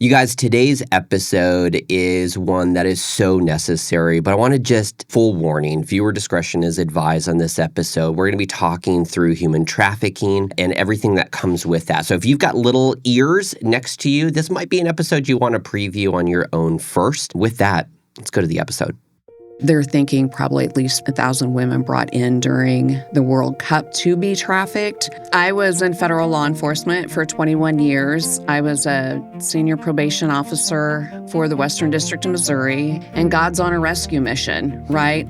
You guys, today's episode is one that is so necessary, but I want to just, full warning, viewer discretion is advised on this episode. We're going to be talking through human trafficking and everything that comes with that. So if you've got little ears next to you, this might be an episode you want to preview on your own first. With that, let's go to the episode. They're thinking probably at least 1,000 women brought in during the World Cup to be trafficked. I was in federal law enforcement for 21 years. I was a senior probation officer for the Western District of Missouri and God's on a rescue mission, right?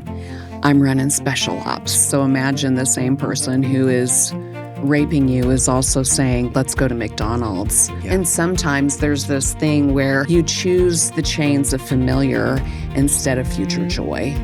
I'm running special ops. So imagine the same person who is raping you is also saying, let's go to McDonald's. Yeah. And sometimes there's this thing where you choose the chains of familiar instead of future joy.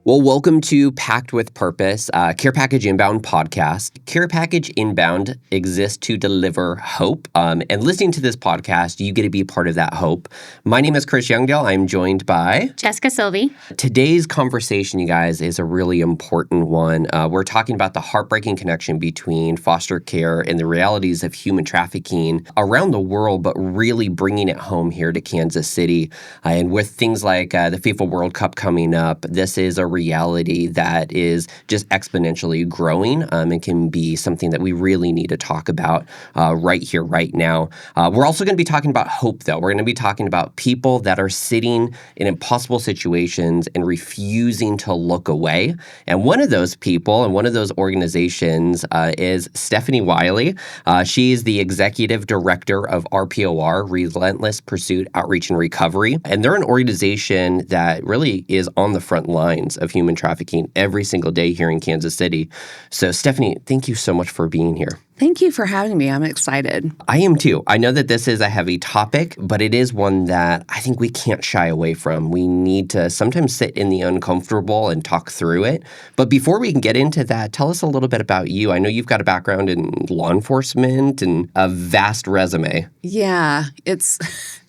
Well, welcome to Packed with Purpose, Care Package Inbound podcast. Care Package Inbound exists to deliver hope. And listening to this podcast, you get to be a part of that hope. My name is Chris Youngdale. I'm joined by Jessica Sylvie. Today's conversation, you guys, is a really important one. We're talking about the heartbreaking connection between foster care and the realities of human trafficking around the world, but really bringing it home here to Kansas City. And with things like the FIFA World Cup coming up, this is a reality that is just exponentially growing and can be something that we really need to talk about right here, right now. We're also going to be talking about hope, though. We're going to be talking about people that are sitting in impossible situations and refusing to look away. And one of those people and one of those organizations is Stephanie Wiley. She's the Executive Director of RPOR, Relentless Pursuit, Outreach, and Recovery. And they're an organization that really is on the front lines of human trafficking every single day here in Kansas City. So, Stephanie, thank you so much for being here. Thank you for having me. I'm excited. I am too. I know that this is a heavy topic, but it is one that I think we can't shy away from. We need to sometimes sit in the uncomfortable and talk through it. But before we can get into that, tell us a little bit about you. I know you've got a background in law enforcement and a vast resume. Yeah,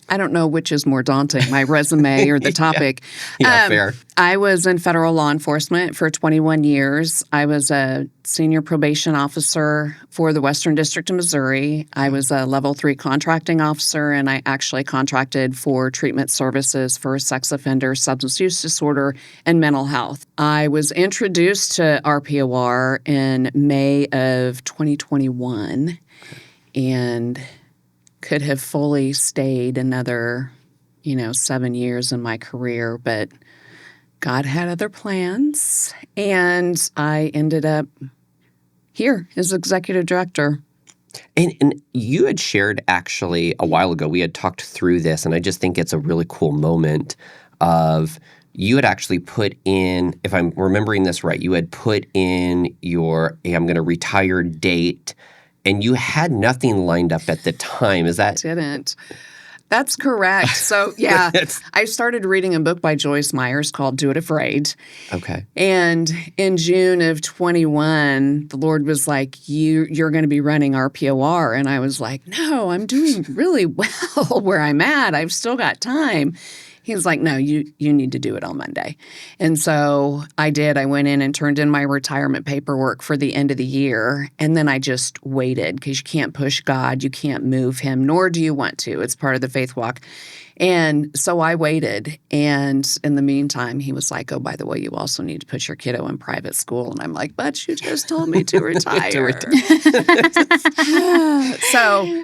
I don't know which is more daunting, my resume or the topic. Yeah, fair. I was in federal law enforcement for 21 years. I was a senior probation officer for the Western District of Missouri. I was a level 3 contracting officer, and I actually contracted for treatment services for sex offender, substance use disorder, and mental health. I was introduced to RPOR in May of 2021, and could have fully stayed another, 7 years in my career, but God had other plans, and I ended up here as executive director. And you had shared actually a while ago, we had talked through this, and I just think it's a really cool moment of you had actually put in, if I'm remembering this right, you had put in your, hey, I'm going to retire date. And you had nothing lined up at the time. Is that? Didn't. That's correct. So, yeah, I started reading a book by Joyce Myers called Do It Afraid. Okay. And in June of 21, the Lord was like, you're going to be running RPOR. And I was like, no, I'm doing really well where I'm at. I've still got time. He was like, no, you need to do it on Monday. And so I did. I went in and turned in my retirement paperwork for the end of the year. And then I just waited because you can't push God. You can't move him, nor do you want to. It's part of the faith walk. And so I waited. And in the meantime, he was like, oh, by the way, you also need to put your kiddo in private school. And I'm like, but you just told me to retire.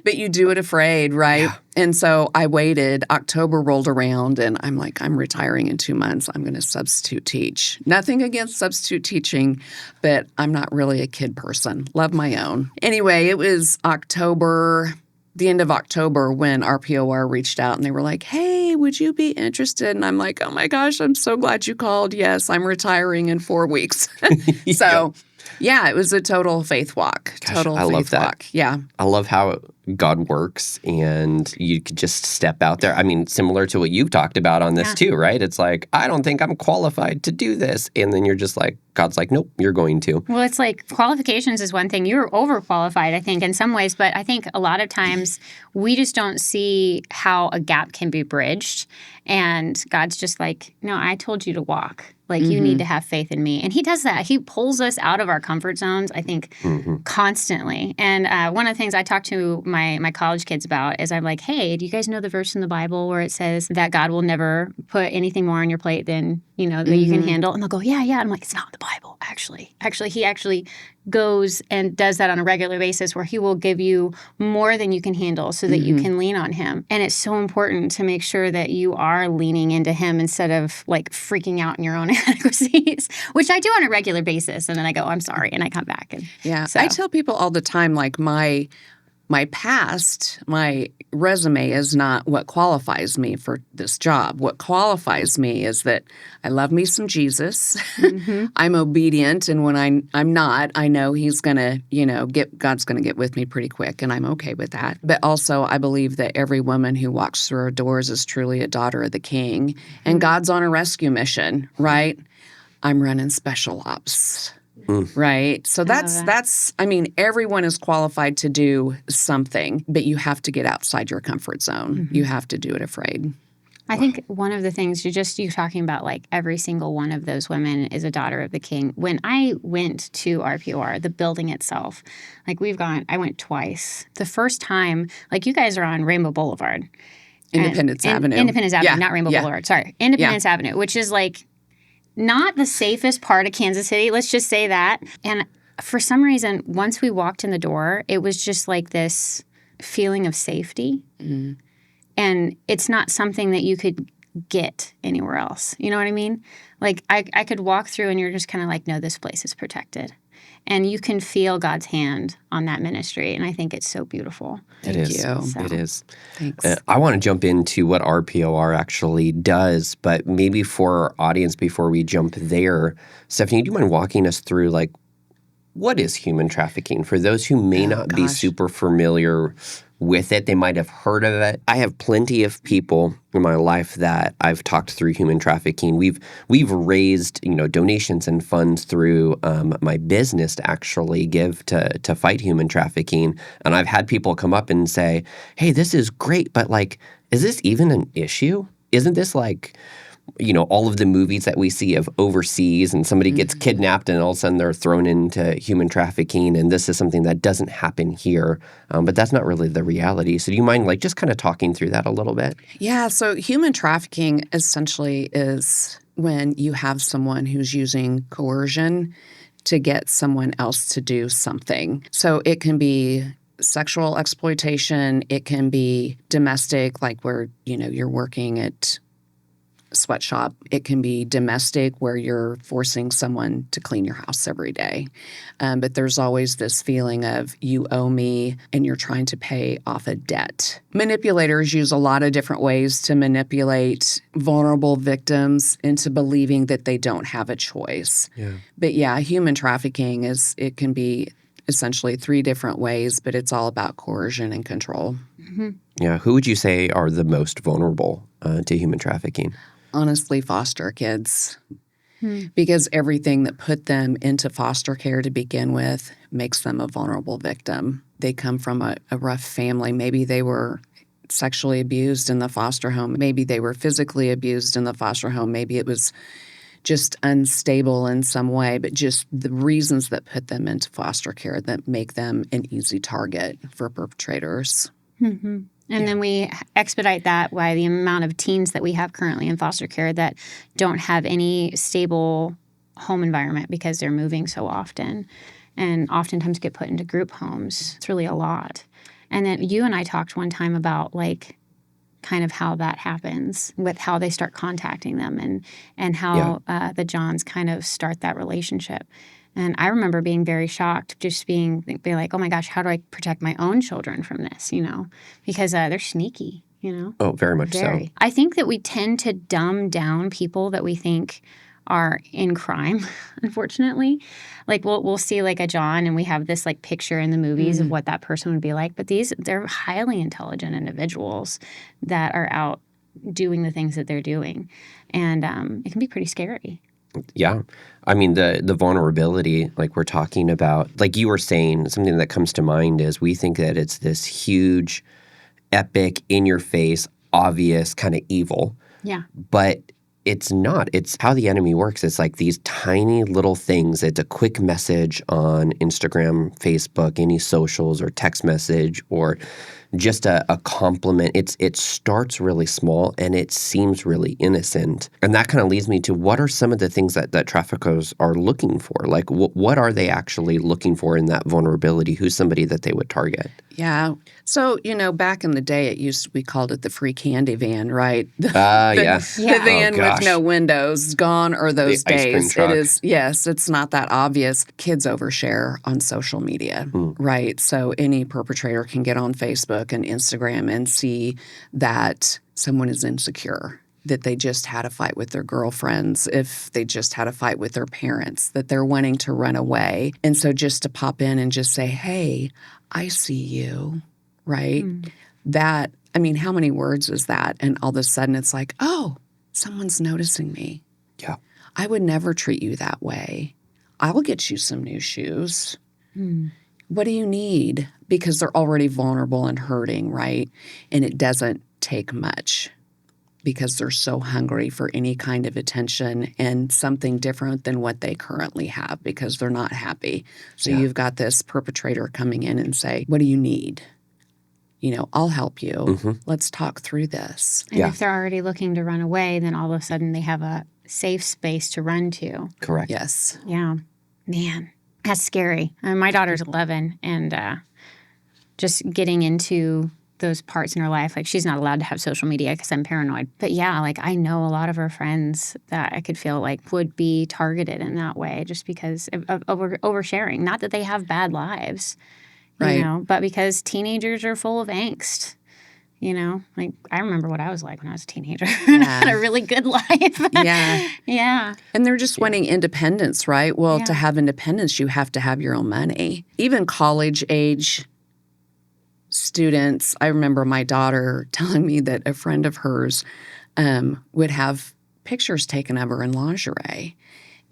But you do it afraid, right? Yeah. And so I waited. October rolled around, and I'm like, I'm retiring in 2 months. I'm going to substitute teach. Nothing against substitute teaching, but I'm not really a kid person. Love my own. Anyway, it was the end of October when RPOR reached out, and they were like, hey, would you be interested? And I'm like, oh my gosh, I'm so glad you called. Yes, I'm retiring in 4 weeks. So, yeah, it was a total faith walk. Gosh, I love that. Yeah. I love how God works and you could just step out there. I mean, similar to what you've talked about on this too, right? It's like, I don't think I'm qualified to do this. And then you're just like, God's like, nope, you're going to. Well, it's like qualifications is one thing. You're overqualified, I think, in some ways. But I think a lot of times we just don't see how a gap can be bridged. And God's just like, no, I told you to walk. Like, you need to have faith in me. And he does that. He pulls us out of our comfort zones, I think, constantly. And one of the things I talk to my college kids about is I'm like, hey, do you guys know the verse in the Bible where it says that God will never put anything more on your plate than, that you can handle? And they'll go, yeah. And I'm like, it's not the Bible, actually. Actually, he actually goes and does that on a regular basis where he will give you more than you can handle so that you can lean on him. And it's so important to make sure that you are leaning into him instead of like freaking out in your own inadequacies, which I do on a regular basis. And then I go, I'm sorry. And I come back. And so. I tell people all the time, like my past, my resume is not what qualifies me for this job. What qualifies me is that I love me some Jesus. I'm obedient, and when I'm not, I know he's going to, God's going to get with me pretty quick, and I'm okay with that. But also, I believe that every woman who walks through our doors is truly a daughter of the King, and God's on a rescue mission, right? I'm running special ops. Right. So that's, I mean, everyone is qualified to do something, but you have to get outside your comfort zone. You have to do it afraid. I think one of the things you're talking about, like every single one of those women is a daughter of the King. When I went to RPOR, the building itself, like I went twice. The first time, like you guys are on Rainbow Boulevard. Independence Avenue. Independence Avenue, not Rainbow Boulevard. Sorry. Independence Avenue, which is like not the safest part of Kansas City. Let's just say that. And for some reason, once we walked in the door, it was just like this feeling of safety. And it's not something that you could get anywhere else. You know what I mean? Like I could walk through and you're just kind of like, no, this place is protected. And you can feel God's hand on that ministry. And I think it's so beautiful. It is. So. It is. Thanks. I want to jump into what RPOR actually does, but maybe for our audience, before we jump there, Stephanie, do you mind walking us through, like, what is human trafficking? For those who may not be super familiar with it, they might have heard of it. I have plenty of people in my life that I've talked through human trafficking. We've raised donations and funds through my business to actually give to fight human trafficking. And I've had people come up and say, "Hey, this is great, but like, is this even an issue? Isn't this like?" all of the movies that we see of overseas and somebody gets kidnapped and all of a sudden they're thrown into human trafficking, and this is something that doesn't happen here. But that's not really the reality. So do you mind just kind of talking through that a little bit? Yeah, so human trafficking essentially is when you have someone who's using coercion to get someone else to do something. So it can be sexual exploitation. It can be domestic, like where, you're working at sweatshop. It can be domestic where you're forcing someone to clean your house every day. But there's always this feeling of you owe me and you're trying to pay off a debt. Manipulators use a lot of different ways to manipulate vulnerable victims into believing that they don't have a choice. But human trafficking it can be essentially 3 different ways, but it's all about coercion and control. Yeah. Who would you say are the most vulnerable to human trafficking? Honestly, foster kids. Because everything that put them into foster care to begin with makes them a vulnerable victim. They come from a rough family. Maybe they were sexually abused in the foster home. Maybe they were physically abused in the foster home. Maybe it was just unstable in some way, but just the reasons that put them into foster care that make them an easy target for perpetrators. And then we expedite that by the amount of teens that we have currently in foster care that don't have any stable home environment because they're moving so often and oftentimes get put into group homes. It's really a lot. And then you and I talked one time about kind of how that happens with how they start contacting them and how the Johns kind of start that relationship. And I remember being very shocked, just being like, oh my gosh, how do I protect my own children from this, because they're sneaky, Oh, very much so. I think that we tend to dumb down people that we think are in crime, unfortunately. Like we'll see like a John and we have this like picture in the movies of what that person would be like. But they're highly intelligent individuals that are out doing the things that they're doing. And it can be pretty scary. Yeah. I mean, the vulnerability, like we're talking about, like you were saying, something that comes to mind is we think that it's this huge, epic, in-your-face, obvious kind of evil. Yeah. But it's not. It's how the enemy works. It's like these tiny little things. It's a quick message on Instagram, Facebook, any socials or text message or just a compliment. It starts really small and it seems really innocent. And that kind of leads me to what are some of the things that traffickers are looking for? Like what are they actually looking for in that vulnerability? Who's somebody that they would target? Yeah. So, back in the day, we called it the free candy van, right? Yeah. The van with no windows. Gone are those The ice cream days. truck. It is, yes, it's not that obvious. Kids overshare on social media, right? So any perpetrator can get on Facebook and Instagram and see that someone is insecure, that they just had a fight with their girlfriends, if they just had a fight with their parents, that they're wanting to run away. And so just to pop in and just say, hey, I see you, right? That, I mean, how many words is that? And all of a sudden it's like, oh, someone's noticing me. Yeah. I would never treat you that way. I will get you some new shoes. What do you need? Because they're already vulnerable and hurting, right? And it doesn't take much because they're so hungry for any kind of attention and something different than what they currently have because they're not happy. So you've got this perpetrator coming in and say, what do you need? I'll help you. Let's talk through this. And if they're already looking to run away, then all of a sudden they have a safe space to run to. Correct. Yes. Yeah. Man, that's scary. My daughter's 11 and just getting into those parts in her life. Like she's not allowed to have social media because I'm paranoid. But yeah, like I know a lot of her friends that I could feel like would be targeted in that way just because of oversharing. Not that they have bad lives, but because teenagers are full of angst. Like I remember what I was like when I was a teenager. And I had a really good life. Yeah. And they're just wanting independence, right? Well, to have independence, you have to have your own money. Even college age students, I remember my daughter telling me that a friend of hers would have pictures taken of her in lingerie.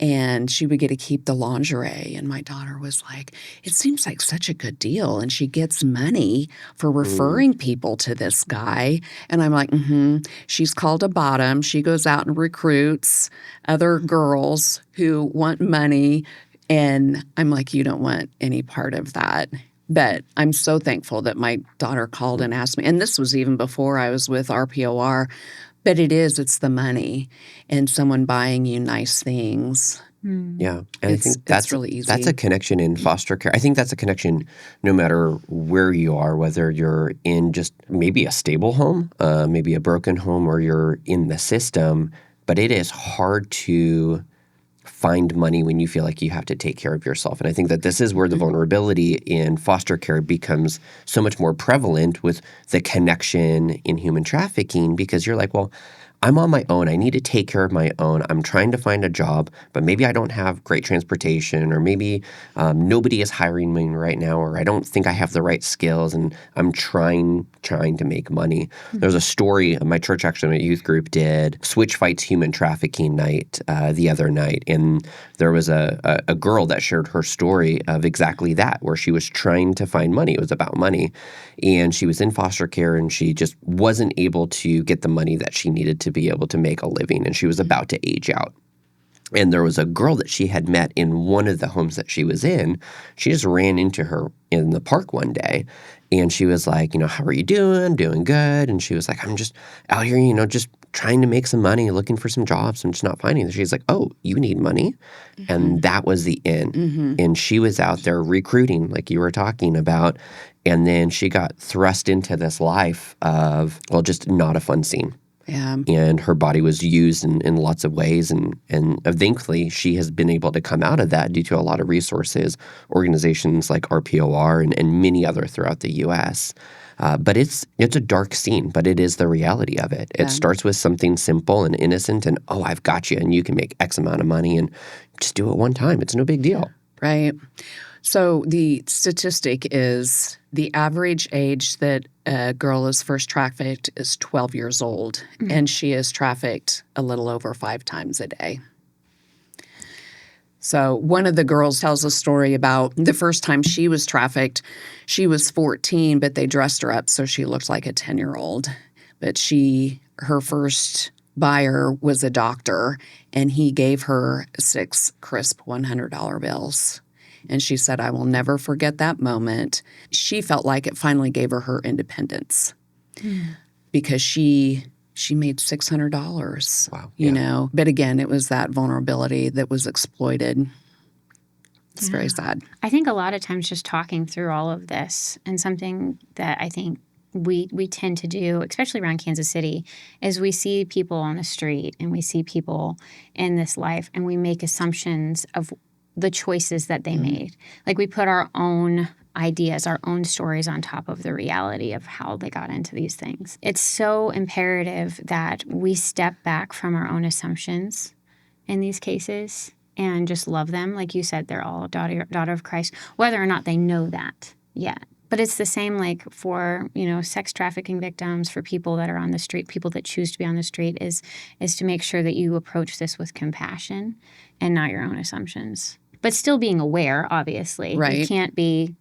And she would get to keep the lingerie. And my daughter was like, it seems like such a good deal. And she gets money for referring people to this guy. And I'm like, she's called a bottom. She goes out and recruits other girls who want money. And I'm like, you don't want any part of that. But I'm so thankful that my daughter called and asked me. And this was even before I was with RPOR. But it's the money and someone buying you nice things. Yeah. And I think that's really easy. That's a connection in foster care. I think that's a connection no matter where you are, whether you're in just maybe a stable home, maybe a broken home, or you're in the system. But it is hard to find money when you feel like you have to take care of yourself. And I think that this is where the vulnerability in foster care becomes so much more prevalent with the connection in human trafficking because you're like, well, I'm on my own. I need to take care of my own. I'm trying to find a job, but maybe I don't have great transportation or maybe nobody is hiring me right now or I don't think I have the right skills and I'm trying to make money. There's a story, my church actually, my youth group did Switch Fights Human Trafficking Night the other night. And there was a girl that shared her story of exactly that, where she was trying to find money. It was about money. And she was in foster care and she just wasn't able to get the money that she needed to be able to make a living, and she was about to age out. And there was a girl that she had met in one of the homes that she was in. She just ran into her in the park one day, and she was like, how are you doing? Doing good. And she was like, I'm just out here, just trying to make some money, looking for some jobs. I'm just not finding them. She's like, oh, you need money? And that was the end. And she was out there recruiting, like you were talking about. And then she got thrust into this life of, well, just not a fun scene. Yeah. And her body was used in lots of ways. And thankfully, she has been able to come out of that due to a lot of resources, organizations like RPOR and many other throughout the U.S. But it's a dark scene, but it is the reality of it. It Yeah. starts with something simple and innocent and, oh, I've got you, and you can make X amount of money and just do it one time. It's no big deal. Right. So the statistic is the average age that a girl is first trafficked is 12 years old, and she is trafficked a little over 5 times a day. So one of the girls tells a story about the first time she was trafficked. She was 14, but they dressed her up so she looked like a 10-year-old. But her first buyer was a doctor, and he gave her 6 crisp $100 bills. And she said, I will never forget that moment. She felt like it finally gave her independence because she made $600. Wow. You know. But again, it was that vulnerability that was exploited. It's very sad. I think a lot of times just talking through all of this, and something that I think we tend to do, especially around Kansas City, is we see people on the street and we see people in this life, and we make assumptions of the choices that they made. Like we put our own ideas, our own stories on top of the reality of how they got into these things. It's so imperative that we step back from our own assumptions in these cases and just love them. Like you said, they're all daughter of Christ, whether or not they know that yet. But it's the same like for, sex trafficking victims, for people that are on the street, people that choose to be on the street, is to make sure that you approach this with compassion and not your own assumptions. But still being aware, obviously. Right. You can't be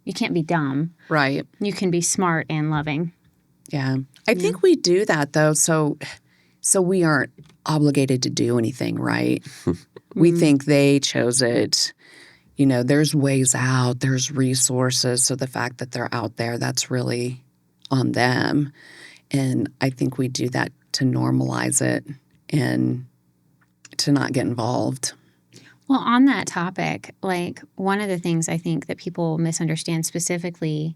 dumb. Right. You can be smart and loving. Yeah. I think we do that, though, so we aren't obligated to do anything, right? We think they chose it. There's ways out, there's resources. So the fact that they're out there, that's really on them. And I think we do that to normalize it and to not get involved. Well, on that topic, like one of the things I think that people misunderstand specifically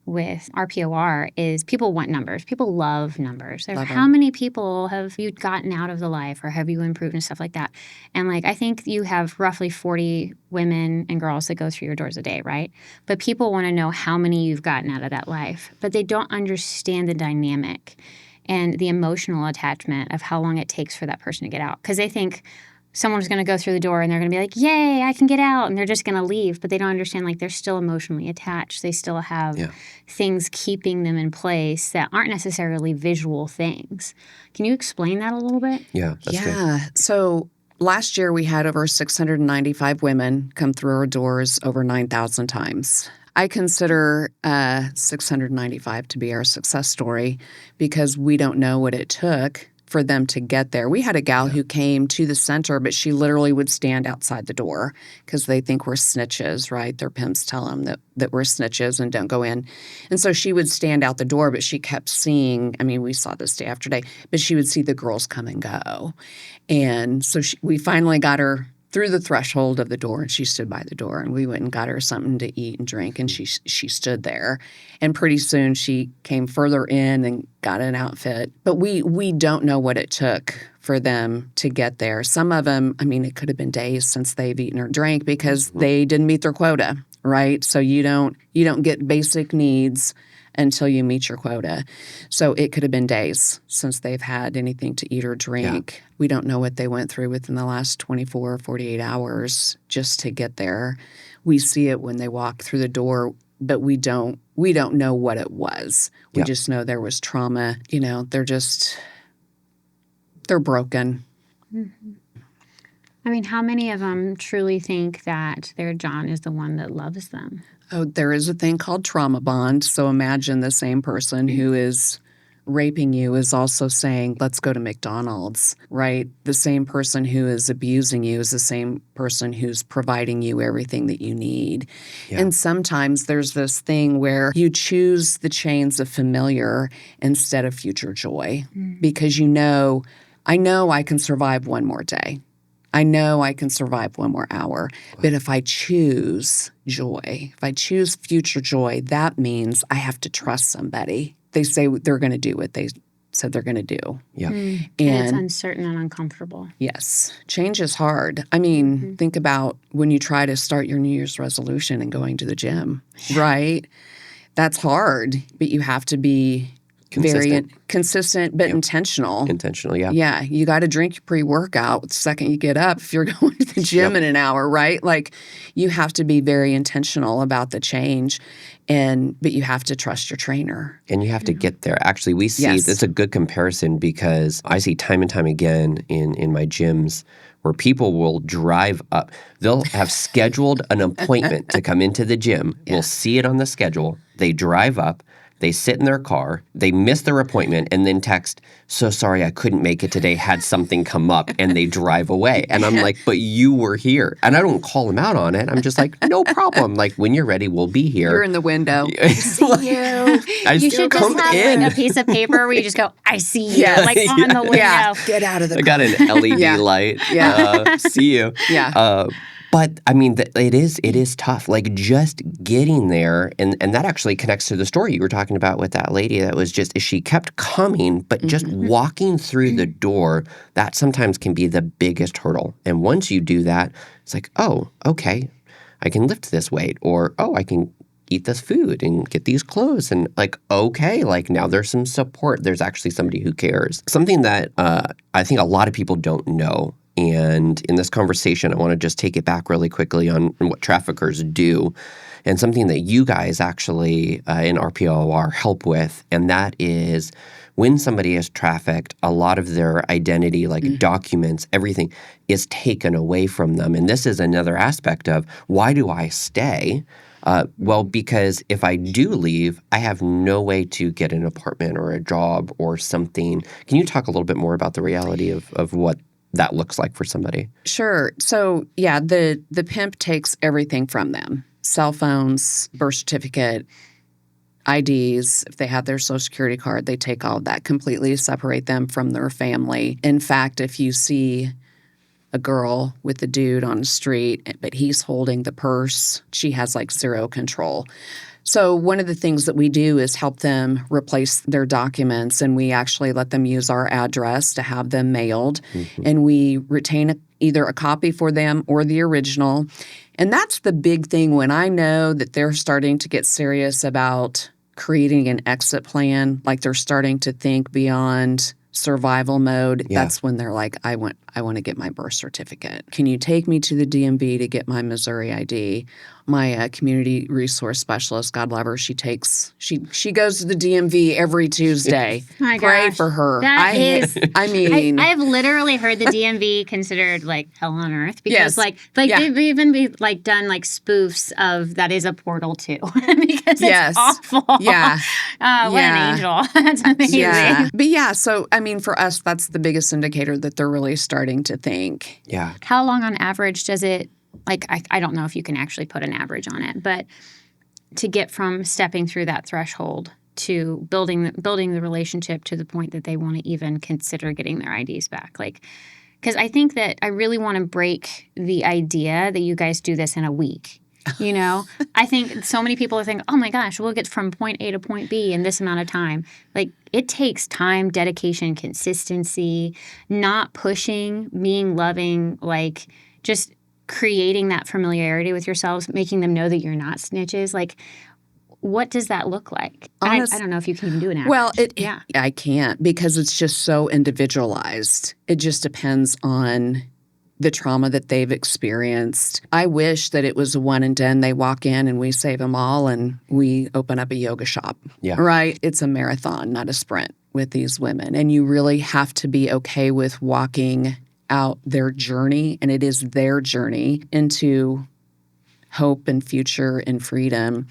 with RPOR is people want numbers. People love numbers. They're, how many people have you gotten out of the life, or have you improved and stuff like that? And like I think you have roughly 40 women and girls that go through your doors a day, right? But people want to know how many you've gotten out of that life. But they don't understand the dynamic and the emotional attachment of how long it takes for that person to get out. Because they think someone's going to go through the door and they're going to be like, yay, I can get out. And they're just going to leave. But they don't understand, like, they're still emotionally attached. They still have things keeping them in place that aren't necessarily visual things. Can you explain that a little bit? Yeah, that's good. So last year we had over 695 women come through our doors over 9,000 times. I consider 695 to be our success story because we don't know what it took for them to get there. We had a gal who came to the center, but she literally would stand outside the door because they think we're snitches, right? Their pimps tell them that we're snitches and don't go in. And so she would stand out the door, but she kept seeing, we saw this day after day, but she would see the girls come and go. And so we finally got her through the threshold of the door, and she stood by the door, and we went and got her something to eat and drink, and she stood there. And pretty soon she came further in and got an outfit. But we don't know what it took for them to get there. Some of them, it could have been days since they've eaten or drank because they didn't meet their quota, right? So you don't get basic needs until you meet your quota. So it could have been days since they've had anything to eat or drink. Yeah. We don't know what they went through within the last 24 or 48 hours just to get there. We see it when they walk through the door, but we don't know what it was. We just know there was trauma. They're broken. Mm-hmm. How many of them truly think that their John is the one that loves them? Oh, there is a thing called trauma bond. So imagine the same person who is raping you is also saying, let's go to McDonald's, right? The same person who is abusing you is the same person who's providing you everything that you need. Yeah. And sometimes there's this thing where you choose the chains of familiar instead of future joy because I know I can survive one more day. I know I can survive one more hour. But if I choose joy, if I choose future joy, that means I have to trust somebody. They say they're going to do what they said they're going to do. Yeah. And it's And uncertain and uncomfortable. yes, change is hard. I mean, think about when you try to start your New Year's resolution and going to the gym, right? That's hard, but you have to be very consistent but intentional. Intentional, yeah. Yeah, you got to drink your pre-workout the second you get up if you're going to the gym in an hour, right? Like you have to be very intentional about the change, but you have to trust your trainer. And you have to get there. Actually, we see Yes. it's a good comparison because I see time and time again in my gyms where people will drive up. They'll have scheduled an appointment to come into the gym. We'll see it on the schedule. They drive up. They sit in their car, they miss their appointment, and then text, "So sorry, I couldn't make it today, had something come up," and they drive away. And I'm like, but you were here. And I don't call them out on it. I'm just like, no problem. Like, when you're ready, we'll be here. You're in the window. See you. You should just have like a piece of paper where you just go, "I see you," like on the window. Yeah, get out of the I got an LED light. Yeah. See you. Yeah. But I mean, it is tough. Like just getting there, and that actually connects to the story you were talking about with that lady. That was just she kept coming, but just walking through the door. That sometimes can be the biggest hurdle. And once you do that, it's like, oh, okay, I can lift this weight, or oh, I can eat this food and get these clothes, and like, okay, like now there's some support. There's actually somebody who cares. Something that I think a lot of people don't know. And in this conversation, I want to just take it back really quickly on what traffickers do and something that you guys actually in RPOR help with. And that is when somebody is trafficked, a lot of their identity, like documents, everything is taken away from them. And this is another aspect of why do I stay? Well, because if I do leave, I have no way to get an apartment or a job or something. Can you talk a little bit more about the reality of what that looks like for somebody? Sure. So, yeah, the pimp takes everything from them. Cell phones, birth certificate, IDs. If they have their Social Security card, they take all of that, completely separate them from their family. In fact, if you see a girl with a dude on the street, but he's holding the purse, she has like zero control. So one of the things that we do is help them replace their documents, and we actually let them use our address to have them mailed, and we retain either a copy for them or the original. And that's the big thing when I know that they're starting to get serious about creating an exit plan, like they're starting to think beyond survival mode. Yeah. That's when they're like, I want to get my birth certificate. Can you take me to the DMV to get my Missouri ID? My community resource specialist, God love her, she goes to the DMV every Tuesday. My Pray gosh. for her. I I have literally heard the DMV considered like hell on earth because Yes. like Yeah. they've even like done like spoofs of that is a portal too because Yes. it's awful. Yeah. What an angel. That's amazing. Yeah. But yeah, so I mean, for us, that's the biggest indicator that they're really starting to think. Yeah. How long on average does it, like, I don't know if you can actually put an average on it, but to get from stepping through that threshold to building the relationship to the point that they want to even consider getting their IDs back? Like, because I think that I really want to break the idea that you guys do this in a week. You know, I think so many people are thinking, oh my gosh, we'll get from point A to point B in this amount of time. Like, it takes time, dedication, consistency, not pushing, being loving, like just creating that familiarity with yourselves, making them know that you're not snitches. Like, what does that look like? I don't know if you can even do an average. Well, I can't because it's just so individualized. It just depends on the trauma that they've experienced. I wish that it was a one and done. They walk in and we save them all and we open up a yoga shop. Yeah. Right? It's a marathon, not a sprint with these women. And you really have to be okay with walking out their journey, and it is their journey into hope and future and freedom.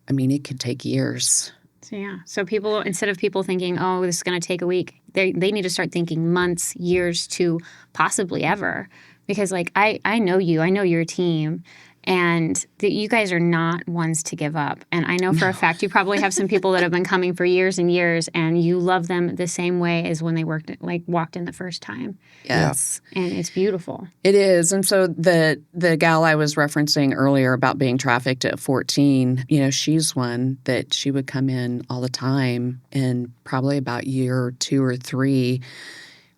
I mean, it could take years. So, yeah. So people, instead of people thinking, oh, this is going to take a week, they need to start thinking months, years to possibly ever. Because, like, I know you. I know your team. And that you guys are not ones to give up. And I know for a fact you probably have some people that have been coming for years and years, and you love them the same way as when they walked in the first time. Yes. And it's beautiful. It is. And so the gal I was referencing earlier about being trafficked at 14, she's one that she would come in all the time, and probably about year 2 or 3,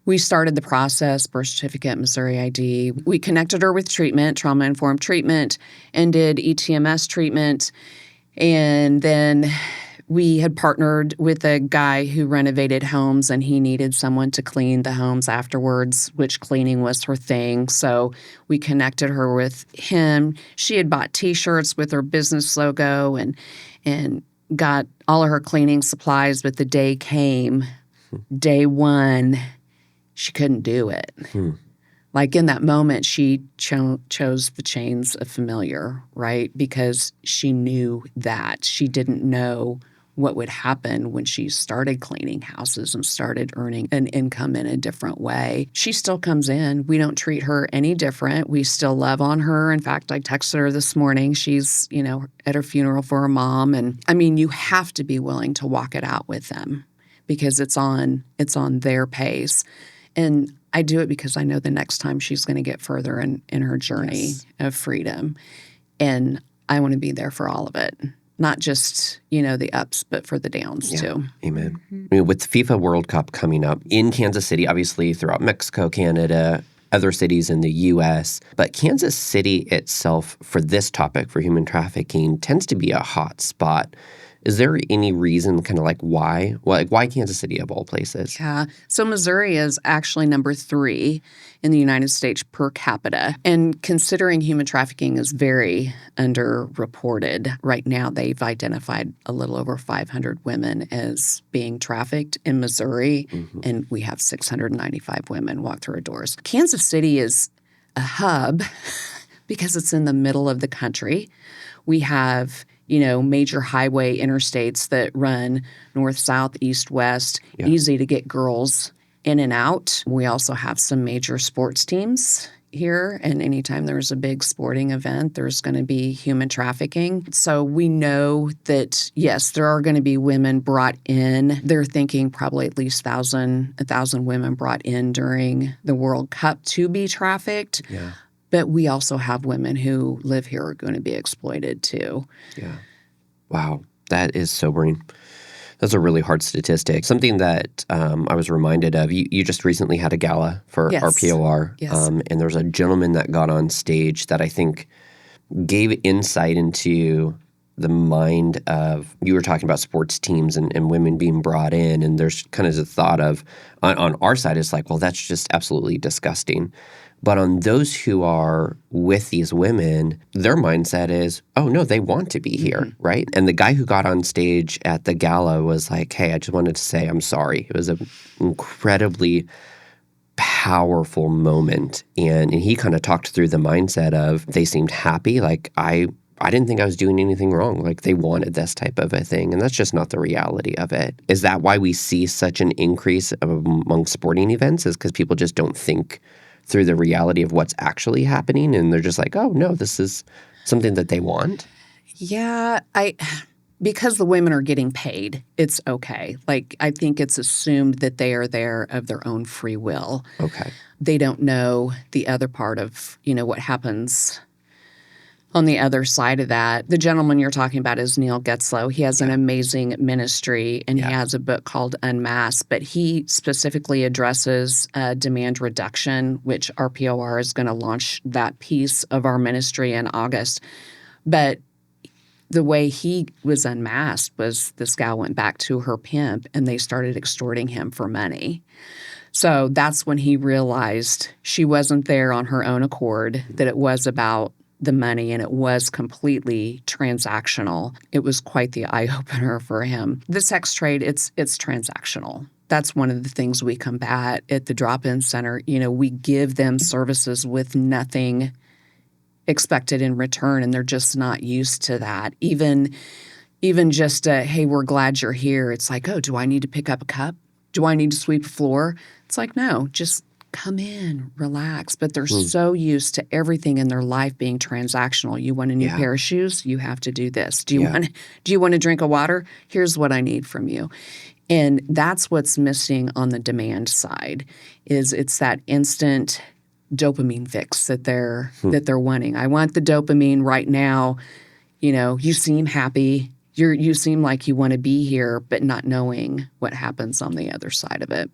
we started the process, birth certificate, Missouri ID. We connected her with treatment, trauma-informed treatment, and did ETMS treatment. And then we had partnered with a guy who renovated homes, and he needed someone to clean the homes afterwards, which cleaning was her thing. So we connected her with him. She had bought T-shirts with her business logo and got all of her cleaning supplies, but the day came, day 1, she couldn't do it. Like in that moment, she chose the chains of familiar, right? Because she knew that. She didn't know what would happen when she started cleaning houses and started earning an income in a different way. She still comes in. We don't treat her any different. We still love on her. In fact, I texted her this morning. She's, at her funeral for her mom. And I mean, you have to be willing to walk it out with them because it's on their pace. And I do it because I know the next time she's going to get further in her journey of freedom. And I want to be there for all of it. Not just, the ups, but for the downs too. Amen. I mean, with the FIFA World Cup coming up in Kansas City, obviously throughout Mexico, Canada, other cities in the U.S., but Kansas City itself for this topic, for human trafficking, tends to be a hot spot. Is there any reason kind of why? Why Kansas City of all places? Yeah. So Missouri is actually number 3 in the United States per capita. And considering human trafficking is very underreported, right now they've identified a little over 500 women as being trafficked in Missouri, and we have 695 women walk through our doors. Kansas City is a hub because it's in the middle of the country. We have major highway interstates that run north, south, east, west, easy to get girls in and out. We also have some major sports teams here, and anytime there's a big sporting event, there's going to be human trafficking. So we know that, yes, there are going to be women brought in. They're thinking probably at least 1,000 women brought in during the World Cup to be trafficked. Yeah. But we also have women who live here are going to be exploited too. Yeah. Wow. That is sobering. That's a really hard statistic. Something that I was reminded of, you just recently had a gala for RPOR. Yes. And there's a gentleman that got on stage that I think gave insight into the mind of, you were talking about sports teams and women being brought in, and there's kind of the thought of, on our side, it's like, well, that's just absolutely disgusting. But on those who are with these women, their mindset is, oh, no, they want to be here, right? And the guy who got on stage at the gala was like, hey, I just wanted to say I'm sorry. It was an incredibly powerful moment. And he kind of talked through the mindset of, they seemed happy. Like, I didn't think I was doing anything wrong. Like, they wanted this type of a thing. And that's just not the reality of it. Is that why we see such an increase among sporting events? Is because people just don't think through the reality of what's actually happening, and they're just like, oh, no, this is something that they want? Yeah, because the women are getting paid, it's okay. Like, I think it's assumed that they are there of their own free will. Okay. They don't know the other part of, what happens on the other side of that. The gentleman you're talking about is Neil Getzlow. He has an amazing ministry, and he has a book called Unmasked, but he specifically addresses demand reduction, which RPOR is going to launch that piece of our ministry in August. But the way he was unmasked was this gal went back to her pimp, and they started extorting him for money. So that's when he realized she wasn't there on her own accord, that it was about the money, and it was completely transactional. It was quite the eye-opener for him. The sex trade, it's transactional. That's one of the things we combat at the drop-in center. We give them services with nothing expected in return, and they're just not used to that. Even just hey, we're glad you're here. It's like, oh, do I need to pick up a cup? Do I need to sweep a floor? It's like, no, just come in, relax. But they're so used to everything in their life being transactional. You want a new pair of shoes? You have to do this. Do you want a drink of water? Here's what I need from you. And that's what's missing on the demand side is it's that instant dopamine fix that they're wanting. I want the dopamine right now. You seem happy. You seem like you want to be here, but not knowing what happens on the other side of it.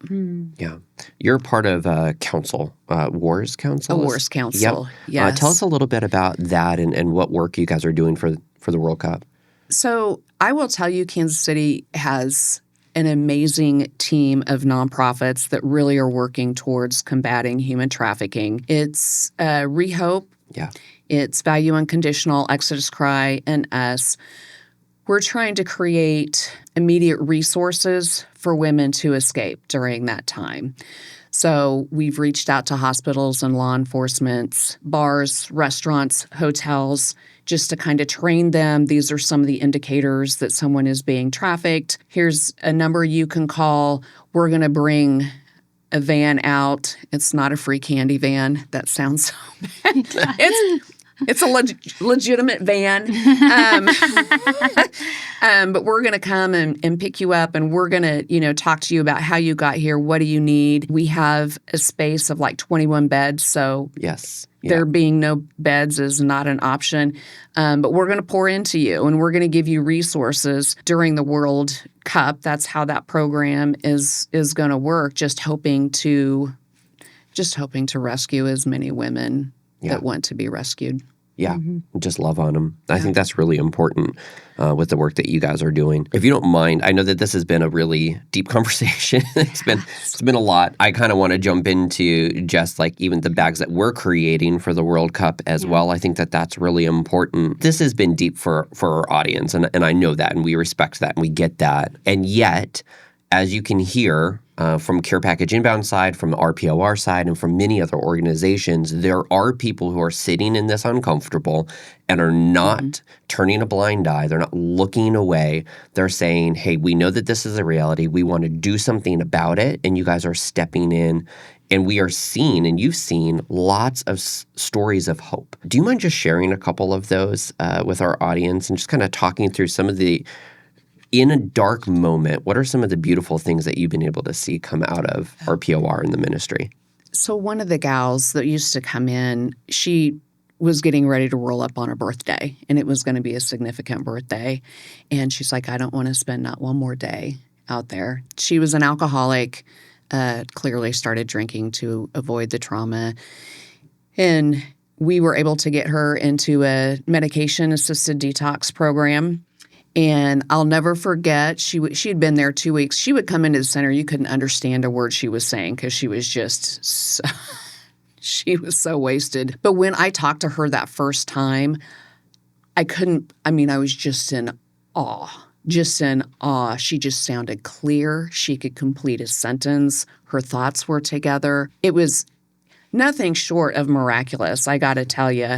Yeah. You're part of council, WARS Council? A WARS Council, Yep. yes. Tell us a little bit about that and what work you guys are doing for the World Cup. So I will tell you, Kansas City has an amazing team of nonprofits that really are working towards combating human trafficking. It's Rehope. Yeah. It's Value Unconditional, Exodus Cry, and us. We're trying to create immediate resources for women to escape during that time. So we've reached out to hospitals and law enforcement, bars, restaurants, hotels, just to kind of train them. These are some of the indicators that someone is being trafficked. Here's a number you can call. We're going to bring a van out. It's not a free candy van. That sounds so bad. It's a legitimate van. But we're going to come and pick you up, and we're going to, talk to you about how you got here. What do you need? We have a space of like 21 beds. So yes. There being no beds is not an option. But we're going to pour into you, and we're going to give you resources during the World Cup. That's how that program is going to work, just hoping to rescue as many women that want to be rescued. Yeah, just love on them. I think that's really important with the work that you guys are doing. If you don't mind, I know that this has been a really deep conversation. It's been a lot. I kind of want to jump into just like even the bags that we're creating for the World Cup as well. I think that that's really important. This has been deep for our audience, and I know that, and we respect that, and we get that. And yet, as you can hear from Care Package Inbound side, from the RPOR side, and from many other organizations, there are people who are sitting in this uncomfortable and are not turning a blind eye. They're not looking away. They're saying, hey, we know that this is a reality. We want to do something about it, and you guys are stepping in. And we are seeing, and you've seen, lots of stories of hope. Do you mind just sharing a couple of those with our audience and just kind of talking through some of the in a dark moment, what are some of the beautiful things that you've been able to see come out of RPOR in the ministry? So one of the gals that used to come in, she was getting ready to roll up on her birthday, and it was going to be a significant birthday. And she's like, I don't want to spend not one more day out there. She was an alcoholic, clearly started drinking to avoid the trauma. And we were able to get her into a medication-assisted detox program. And I'll never forget, she had been there 2 weeks. She would come into the center. You couldn't understand a word she was saying because she was just she was so wasted. But when I talked to her that first time, I was just in awe. She just sounded clear. She could complete a sentence. Her thoughts were together. It was nothing short of miraculous, I got to tell you.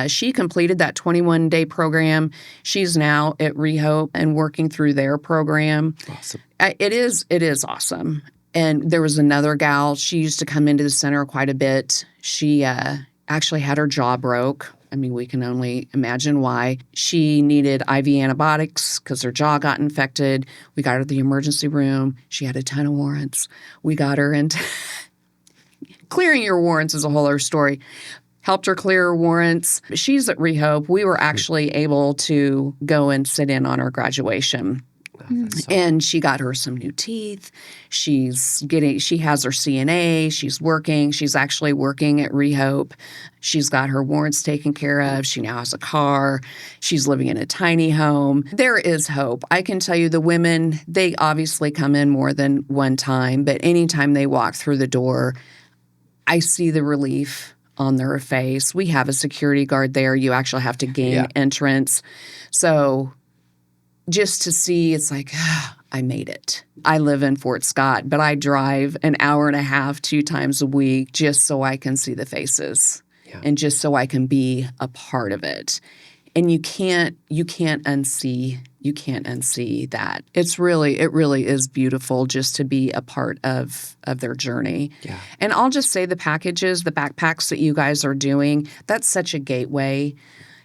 She completed that 21-day program. She's now at Rehope and working through their program. Awesome. It is awesome. And there was another gal. She used to come into the center quite a bit. She actually had her jaw broke. We can only imagine why. She needed IV antibiotics because her jaw got infected. We got her to the emergency room. She had a ton of warrants. We got her into... Clearing your warrants is a whole other story. Helped her clear her warrants. She's at Rehope. We were actually able to go and sit in on her graduation. And she got her some new teeth. She has her CNA. She's working. She's actually working at Rehope. She's got her warrants taken care of. She now has a car. She's living in a tiny home. There is hope. I can tell you the women, they obviously come in more than one time, but anytime they walk through the door, I see the relief on their face. We have a security guard there. You actually have to gain entrance. So just to see, it's like, I made it. I live in Fort Scott, but I drive an hour and a half 2 times a week just so I can see the faces and just so I can be a part of it. And you can't unsee that. It really is beautiful just to be a part of their journey. Yeah. And I'll just say the packages, the backpacks that you guys are doing, that's such a gateway.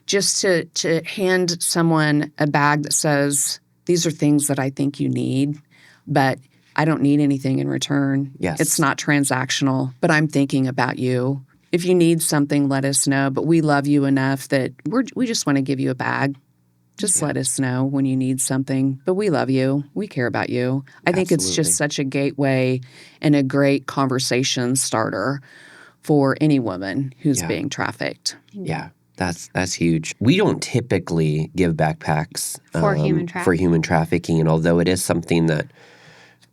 Just to hand someone a bag that says, these are things that I think you need, but I don't need anything in return. Yes. It's not transactional, but I'm thinking about you. If you need something, let us know. But we love you enough that we just want to give you a bag. Just let us know when you need something. But we love you. We care about you. I think it's Absolutely. just such a gateway and a great conversation starter for any woman who's being trafficked. Yeah. That's huge. We don't typically give backpacks For human trafficking, and although it is something that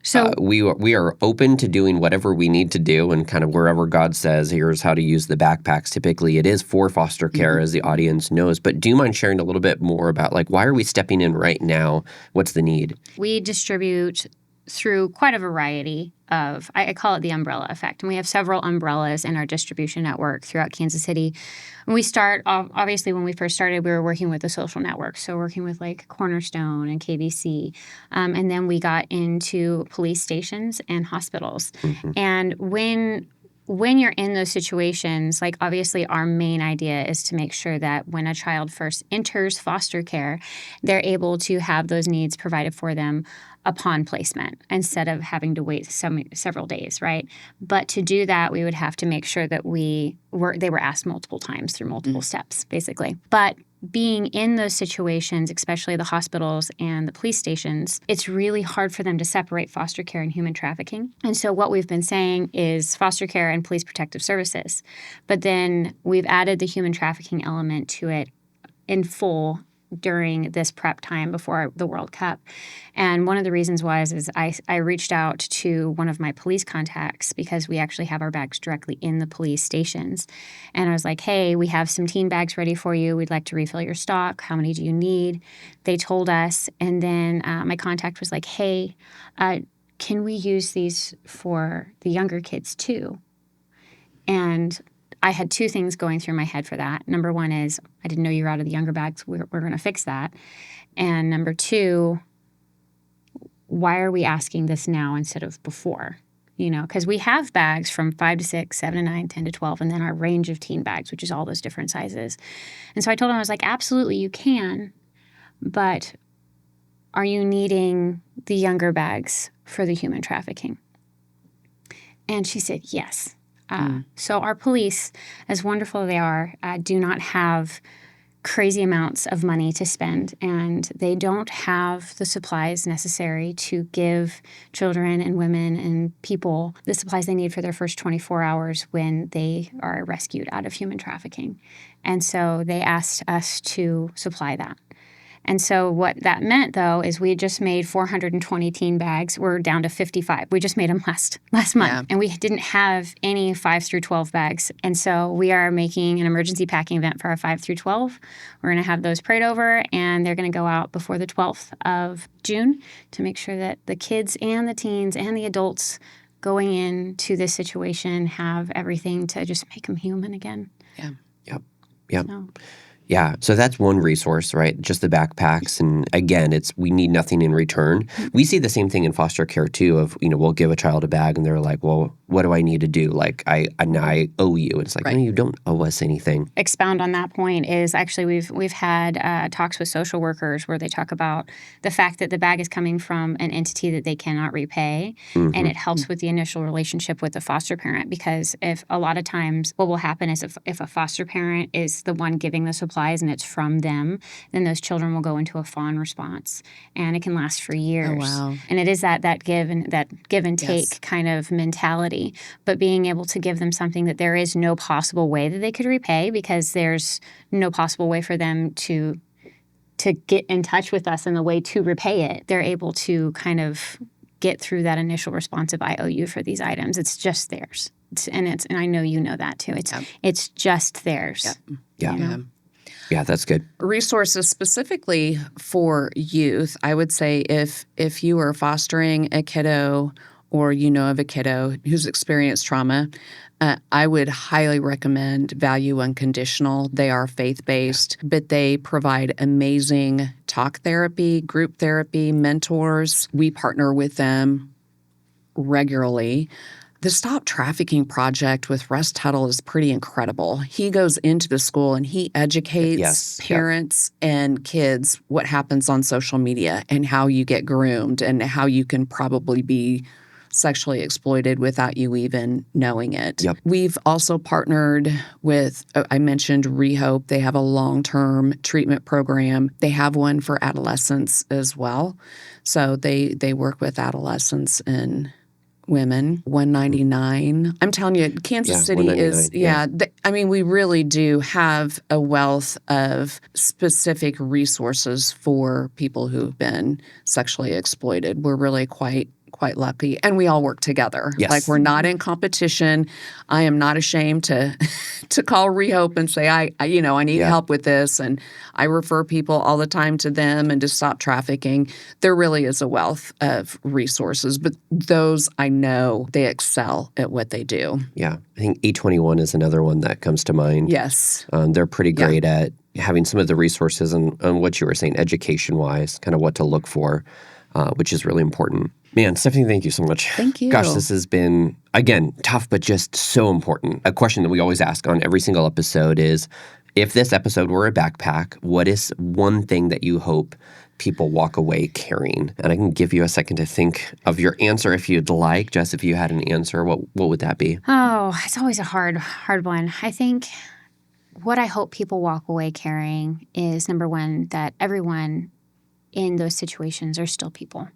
So we are open to doing whatever we need to do, and kind of wherever God says, here's how to use the backpacks. Typically, it is for foster care, as the audience knows. But do you mind sharing a little bit more about, like, why are we stepping in right now? What's the need? we distribute through quite a variety of, I call it the umbrella effect. And we have several umbrellas in our distribution network throughout Kansas City. And we start, obviously, when we first started, we were working with the social networks. So working with like Cornerstone and KBC. And then we got into police stations and hospitals. And when you're in those situations, like obviously our main idea is to make sure that when a child first enters foster care, they're able to have those needs provided for them upon placement instead of having to wait several days, right? But to do that, we would have to make sure that they were asked multiple times through multiple steps, basically. But being in those situations, especially the hospitals and the police stations, it's really hard for them to separate foster care and human trafficking. And so what we've been saying is foster care and police protective services. But then we've added the human trafficking element to it in full during this prep time before the World Cup. And one of the reasons is I reached out to one of my police contacts because we actually have our bags directly in the police stations. And I was like, hey, we have some teen bags ready for you. We'd like to refill your stock. How many do you need? They told us. And then my contact was like, hey, can we use these for the younger kids too? And I had two things going through my head for that. Number one is I didn't know you were out of the younger bags. We're going to fix that. And number two, why are we asking this now instead of before? Because we have bags from 5 to 6, 7 to 9, 10 to 12, and then our range of teen bags, which is all those different sizes. And so I told him, I was like, absolutely, you can, but are you needing the younger bags for the human trafficking? And she said, yes. So our police, as wonderful as they are, do not have crazy amounts of money to spend, and they don't have the supplies necessary to give children and women and people the supplies they need for their first 24 hours when they are rescued out of human trafficking. And so they asked us to supply that. And so what that meant, though, is we just made 420 teen bags. We're down to 55. We just made them last month. Yeah. And we didn't have any 5 through 12 bags. And so we are making an emergency packing event for our 5 through 12. We're going to have those prayed over, and they're going to go out before the 12th of June to make sure that the kids and the teens and the adults going into this situation have everything to just make them human again. Yeah. Yep. Yeah, so that's one resource, right? Just the backpacks. And again, we need nothing in return. We see the same thing in foster care too of, we'll give a child a bag and they're like, well, what do I need to do? Like, I owe you. And it's like, no, you don't owe us anything. Expound on that point is actually we've had talks with social workers where they talk about the fact that the bag is coming from an entity that they cannot repay. And it helps with the initial relationship with the foster parent, because if a lot of times what will happen is if a foster parent is the one giving the supplies and it's from them, then those children will go into a fawn response, and it can last for years. Oh, wow. And it is that give and take kind of mentality, but being able to give them something that there is no possible way that they could repay, because there's no possible way for them to get in touch with us and the way to repay it. They're able to kind of get through that initial response of I owe you for these items. It's just theirs. And I know you know that too. It's just theirs. Yeah. Yeah, that's good. Resources specifically for youth, I would say if you are fostering a kiddo or you know of a kiddo who's experienced trauma, I would highly recommend Value Unconditional. They are faith-based, but they provide amazing talk therapy, group therapy, mentors. We partner with them regularly. The Stop Trafficking Project with Russ Tuttle is pretty incredible. He goes into the school and he educates Yes. parents and kids what happens on social media and how you get groomed and how you can probably be sexually exploited without you even knowing it. Yep. We've also partnered with, I mentioned Rehope. They have a long-term treatment program. They have one for adolescents as well. So they work with adolescents and women. 199. I'm telling you, Kansas City is, 199, we really do have a wealth of specific resources for people who've been sexually exploited. We're really quite lucky, and we all work together. Yes. Like, we're not in competition. I am not ashamed to call Rehope and say, I need help with this, and I refer people all the time to them and to Stop Trafficking. There really is a wealth of resources, but those, I know they excel at what they do. Yeah. I think E21 is another one that comes to mind. Yes. They're pretty great at having some of the resources and what you were saying, education-wise, kind of what to look for, which is really important. Man, Stephanie, thank you so much. Thank you. Gosh, this has been, again, tough, but just so important. A question that we always ask on every single episode is, if this episode were a backpack, what is one thing that you hope people walk away carrying? And I can give you a second to think of your answer if you'd like. Jess, if you had an answer, what would that be? Oh, it's always a hard one. I think what I hope people walk away carrying is, number one, that everyone in those situations are still people.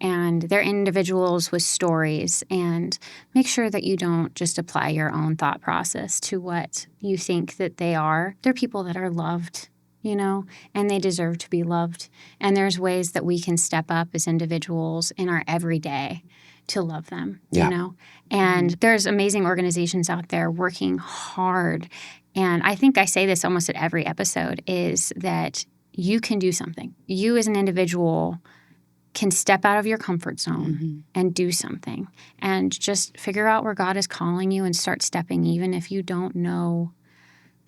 And they're individuals with stories, and make sure that you don't just apply your own thought process to what you think that they are. They're people that are loved, and they deserve to be loved. And there's ways that we can step up as individuals in our everyday to love them, And there's amazing organizations out there working hard. And I think I say this almost at every episode, is that you can do something. You as an individual can step out of your comfort zone and do something, and just figure out where God is calling you and start stepping, even if you don't know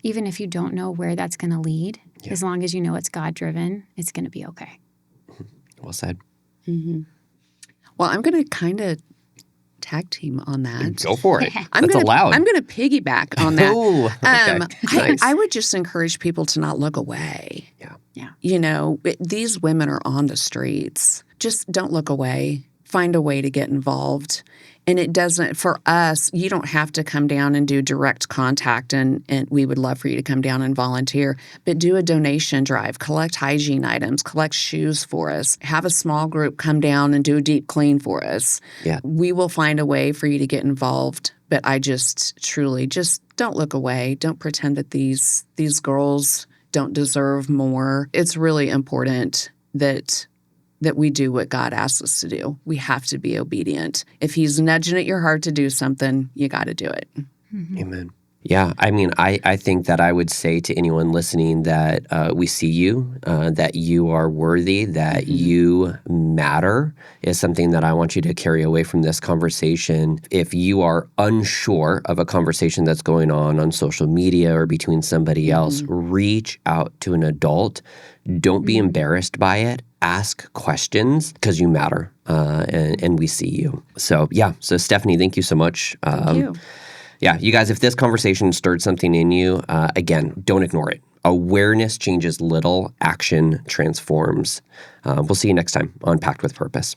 where that's going to lead. Yeah. As long as you know it's God-driven, it's going to be okay. Well said. Mm-hmm. Well, I'm going to kind of tag team on that. Go for it. That's allowed. I'm going to piggyback on that. Oh, okay. Nice. I would just encourage people to not look away. Yeah. These women are on the streets. Just don't look away. Find a way to get involved. And it doesn't, for us, you don't have to come down and do direct contact, and we would love for you to come down and volunteer. But do a donation drive, collect hygiene items, collect shoes for us, have a small group come down and do a deep clean for us. Yeah. We will find a way for you to get involved. But I just truly just don't look away. Don't pretend that these girls don't deserve more. It's really important that we do what God asks us to do. We have to be obedient. If he's nudging at your heart to do something, you got to do it. Mm-hmm. Amen. Yeah, I think that I would say to anyone listening that we see you, that you are worthy, that you matter, is something that I want you to carry away from this conversation. If you are unsure of a conversation that's going on social media or between somebody else, reach out to an adult. Don't be embarrassed by it. Ask questions, because you matter, and we see you. So Stephanie, thank you so much. Thank you. Yeah, you guys, if this conversation stirred something in you, again, don't ignore it. Awareness changes little, action transforms. We'll see you next time on Packed with Purpose.